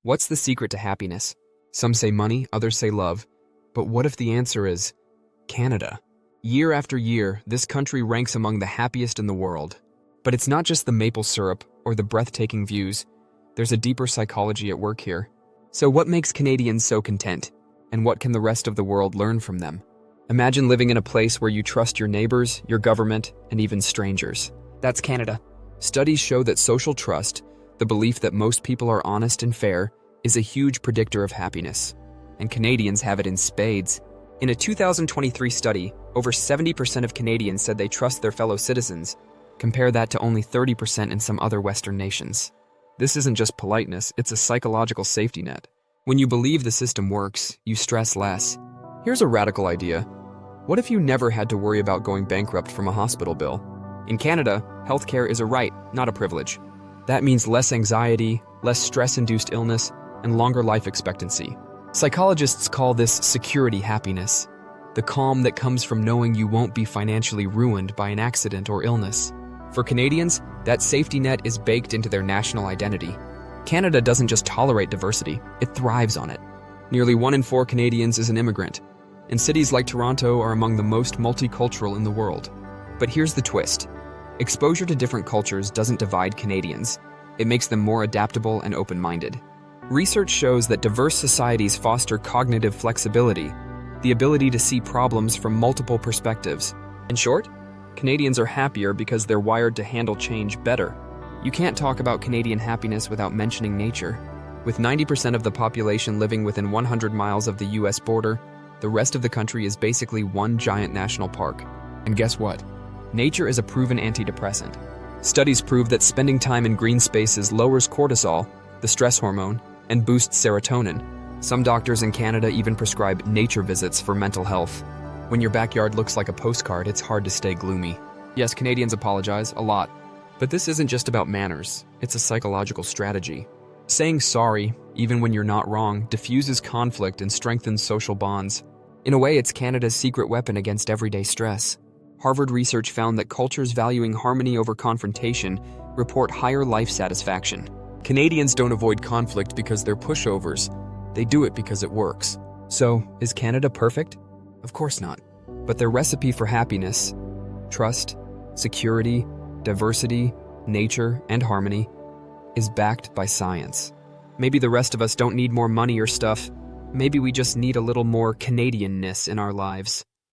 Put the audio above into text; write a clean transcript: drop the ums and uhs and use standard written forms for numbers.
What's the secret to happiness? Some say money, others say love. But what if the answer is Canada? Year after year, this country ranks among the happiest in the world. But it's not just the maple syrup or the breathtaking views. There's a deeper psychology at work here. So what makes Canadians so content? And what can the rest of the world learn from them? Imagine living in a place where you trust your neighbors, your government, and even strangers. That's Canada. Studies show that social trust, the belief that most people are honest and fair, is a huge predictor of happiness. And Canadians have it in spades. In a 2023 study, over 70% of Canadians said they trust their fellow citizens. Compare that to only 30% in some other Western nations. This isn't just politeness, it's a psychological safety net. When you believe the system works, you stress less. Here's a radical idea. What if you never had to worry about going bankrupt from a hospital bill? In Canada, healthcare is a right, not a privilege. That means less anxiety, less stress-induced illness, and longer life expectancy. Psychologists call this security happiness, the calm that comes from knowing you won't be financially ruined by an accident or illness. For Canadians, that safety net is baked into their national identity. Canada doesn't just tolerate diversity, it thrives on it. Nearly 1 in 4 Canadians is an immigrant, and cities like Toronto are among the most multicultural in the world. But here's the twist. Exposure to different cultures doesn't divide Canadians. It makes them more adaptable and open-minded. Research shows that diverse societies foster cognitive flexibility, the ability to see problems from multiple perspectives. In short, Canadians are happier because they're wired to handle change better. You can't talk about Canadian happiness without mentioning nature. With 90% of the population living within 100 miles of the US border, the rest of the country is basically one giant national park. And guess what? Nature is a proven antidepressant. Studies prove that spending time in green spaces lowers cortisol, the stress hormone, and boosts serotonin. Some doctors in Canada even prescribe nature visits for mental health. When your backyard looks like a postcard, it's hard to stay gloomy. Yes, Canadians apologize a lot. But this isn't just about manners, it's a psychological strategy. Saying sorry, even when you're not wrong, diffuses conflict and strengthens social bonds. In a way, it's Canada's secret weapon against everyday stress. Harvard research found that cultures valuing harmony over confrontation report higher life satisfaction. Canadians don't avoid conflict because they're pushovers. They do it because it works. So, is Canada perfect? Of course not. But their recipe for happiness, trust, security, diversity, nature, and harmony, is backed by science. Maybe the rest of us don't need more money or stuff. Maybe we just need a little more Canadianness in our lives.